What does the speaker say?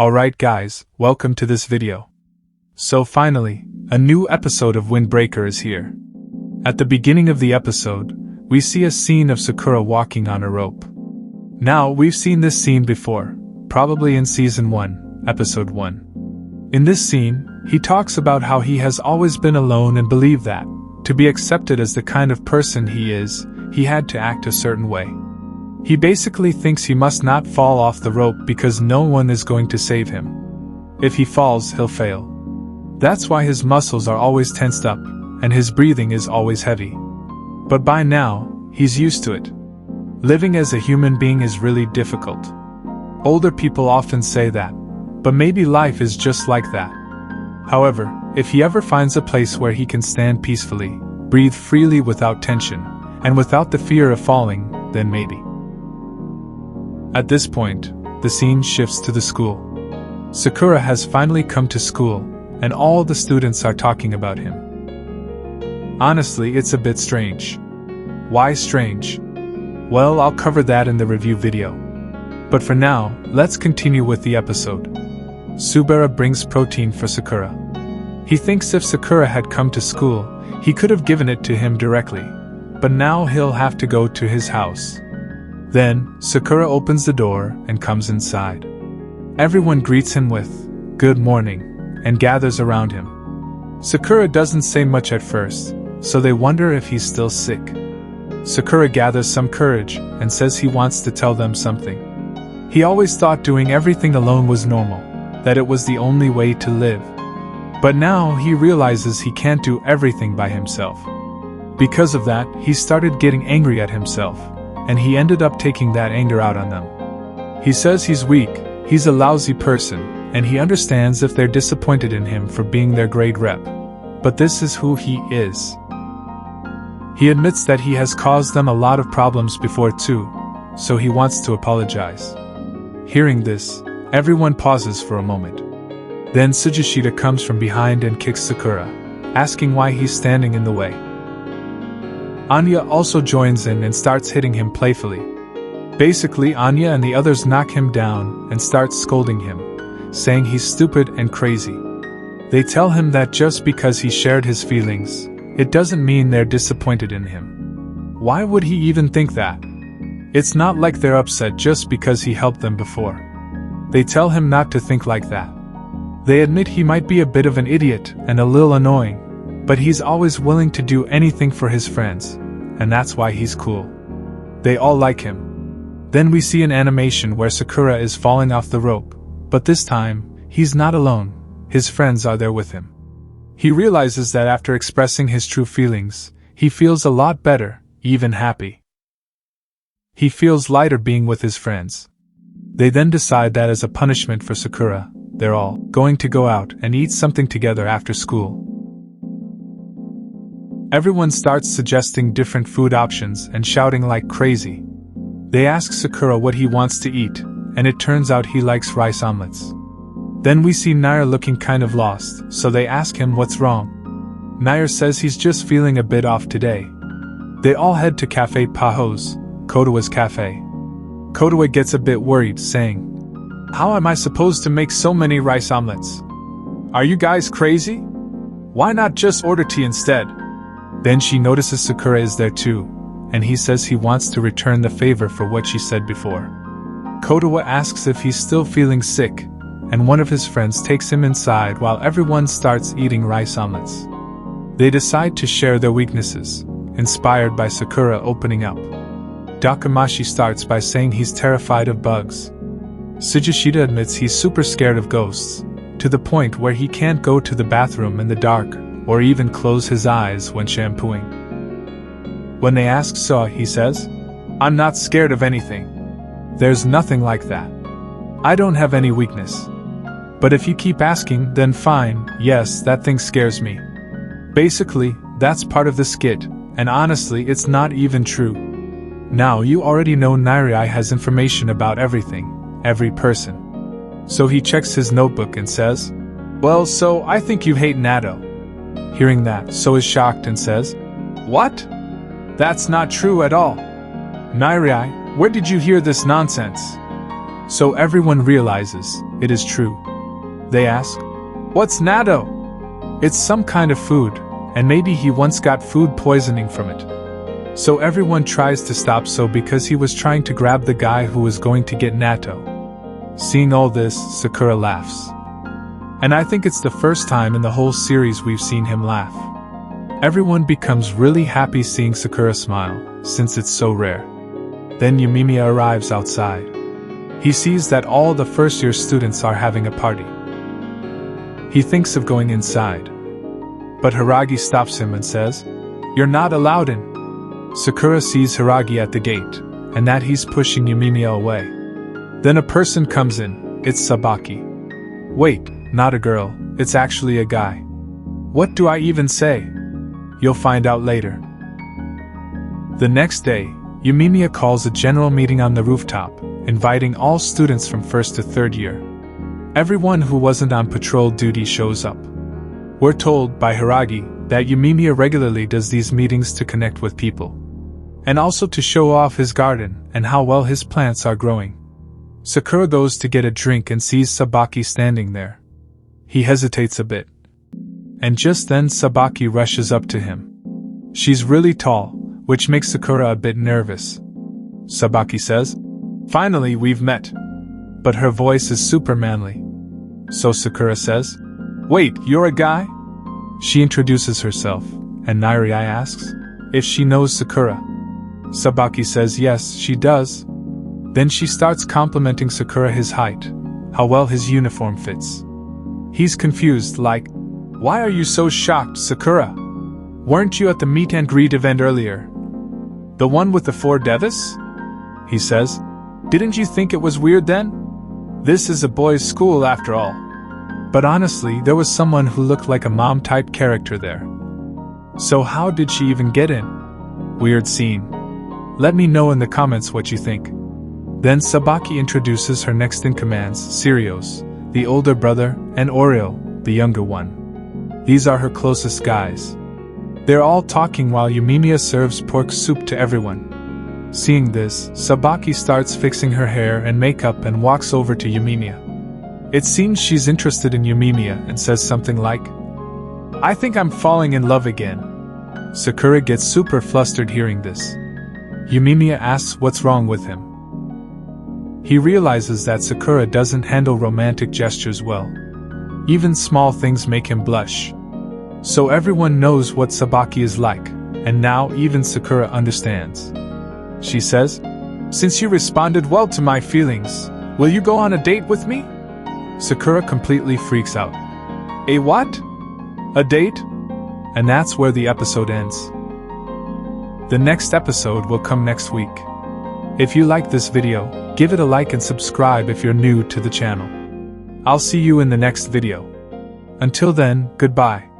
Alright guys, welcome to this video. So finally, a new episode of Windbreaker is here. At the beginning of the episode, we see a scene of Sakura walking on a rope. Now, we've seen this scene before, probably in Season 1, Episode 1. In this scene, he talks about how he has always been alone and believed that, to be accepted as the kind of person he is, he had to act a certain way. He basically thinks he must not fall off the rope because no one is going to save him. If he falls, he'll fail. That's why his muscles are always tensed up, and his breathing is always heavy. But by now, he's used to it. Living as a human being is really difficult. Older people often say that, but maybe life is just like that. However, if he ever finds a place where he can stand peacefully, breathe freely without tension, and without the fear of falling, then maybe. At this point, the scene shifts to the school. Sakura has finally come to school, and all the students are talking about him. Honestly, it's a bit strange. Why strange? Well, I'll cover that in the review video. But for now, let's continue with the episode. Subera brings protein for Sakura. He thinks if Sakura had come to school, he could have given it to him directly, but now he'll have to go to his house. Then, Sakura opens the door and comes inside. Everyone greets him with, "Good morning," and gathers around him. Sakura doesn't say much at first, so they wonder if he's still sick. Sakura gathers some courage and says he wants to tell them something. He always thought doing everything alone was normal, that it was the only way to live. But now he realizes he can't do everything by himself. Because of that, he started getting angry at himself, and he ended up taking that anger out on them. He says he's weak, he's a lousy person, and he understands if they're disappointed in him for being their grade rep. But this is who he is. He admits that he has caused them a lot of problems before too, so he wants to apologize. Hearing this, everyone pauses for a moment. Then Tsujishita comes from behind and kicks Sakura, asking why he's standing in the way. Anya also joins in and starts hitting him playfully. Basically, Anya and the others knock him down and start scolding him, saying he's stupid and crazy. They tell him that just because he shared his feelings, it doesn't mean they're disappointed in him. Why would he even think that? It's not like they're upset just because he helped them before. They tell him not to think like that. They admit he might be a bit of an idiot and a little annoying, but he's always willing to do anything for his friends, and that's why he's cool. They all like him. Then we see an animation where Sakura is falling off the rope, but this time, he's not alone, his friends are there with him. He realizes that after expressing his true feelings, he feels a lot better, even happy. He feels lighter being with his friends. They then decide that as a punishment for Sakura, they're all going to go out and eat something together after school. Everyone starts suggesting different food options and shouting like crazy. They ask Sakura what he wants to eat, and it turns out he likes rice omelets. Then we see Nair looking kind of lost, so they ask him what's wrong. Nair says he's just feeling a bit off today. They all head to Café Pajo's, Kotowa's cafe. Kotowa gets a bit worried, saying, "How am I supposed to make so many rice omelets? Are you guys crazy? Why not just order tea instead?" Then she notices Sakura is there too, and he says he wants to return the favor for what she said before. Kotowa asks if he's still feeling sick, and one of his friends takes him inside while everyone starts eating rice omelets. They decide to share their weaknesses, inspired by Sakura opening up. Takamashi starts by saying he's terrified of bugs. Tsujishita admits he's super scared of ghosts, to the point where he can't go to the bathroom in the dark, or even close his eyes when shampooing. When they ask Soa, he says, "I'm not scared of anything. There's nothing like that. I don't have any weakness. But if you keep asking, then fine, yes, that thing scares me." Basically, that's part of the skit, and honestly, it's not even true. Now you already know Nairi has information about everything, every person. So he checks his notebook and says, "Well, so I think you hate Nato." Hearing that, So is shocked and says, "What? That's not true at all. Nairi, where did you hear this nonsense?" So everyone realizes it is true. They ask, "What's natto?" It's some kind of food, and maybe he once got food poisoning from it. So everyone tries to stop So because he was trying to grab the guy who was going to get natto. Seeing all this, Sakura laughs. And I think it's the first time in the whole series we've seen him laugh. Everyone becomes really happy seeing Sakura smile, since it's so rare. Then Yumimiya arrives outside. He sees that all the first-year students are having a party. He thinks of going inside. But Hiragi stops him and says, "You're not allowed in." Sakura sees Hiragi at the gate, and that he's pushing Yumimiya away. Then a person comes in. It's Sabaki. Wait, not a girl, it's actually a guy. What do I even say? You'll find out later. The next day, Yumimiya calls a general meeting on the rooftop, inviting all students from 1st to 3rd year. Everyone who wasn't on patrol duty shows up. We're told by Hiragi that Yumimiya regularly does these meetings to connect with people, and also to show off his garden and how well his plants are growing. Sakura goes to get a drink and sees Sabaki standing there. He hesitates a bit. And just then Sabaki rushes up to him. She's really tall, which makes Sakura a bit nervous. Sabaki says, "Finally, we've met." But her voice is super manly. So Sakura says, "Wait, you're a guy?" She introduces herself, and Nairi asks if she knows Sakura. Sabaki says yes, she does. Then she starts complimenting Sakura his height, how well his uniform fits. He's confused, like, "Why are you so shocked, Sakura? Weren't you at the meet and greet event earlier? The one with the 4 devas?" He says, "Didn't you think it was weird then? This is a boys' school after all." But honestly, there was someone who looked like a mom-type character there. So how did she even get in? Weird scene. Let me know in the comments what you think. Then Sabaki introduces her next-in-commands, Sirios, the older brother, and Oreo, the younger one. These are her closest guys. They're all talking while Yumimiya serves pork soup to everyone. Seeing this, Sabaki starts fixing her hair and makeup and walks over to Yumimiya. It seems she's interested in Yumimiya and says something like, "I think I'm falling in love again." Sakura gets super flustered hearing this. Yumimiya asks what's wrong with him. He realizes that Sakura doesn't handle romantic gestures well. Even small things make him blush. So everyone knows what Sabaki is like, and now even Sakura understands. She says, "Since you responded well to my feelings, will you go on a date with me?" Sakura completely freaks out. "A what? A date?" And that's where the episode ends. The next episode will come next week. If you like this video, give it a like and subscribe if you're new to the channel. I'll see you in the next video. Until then, goodbye.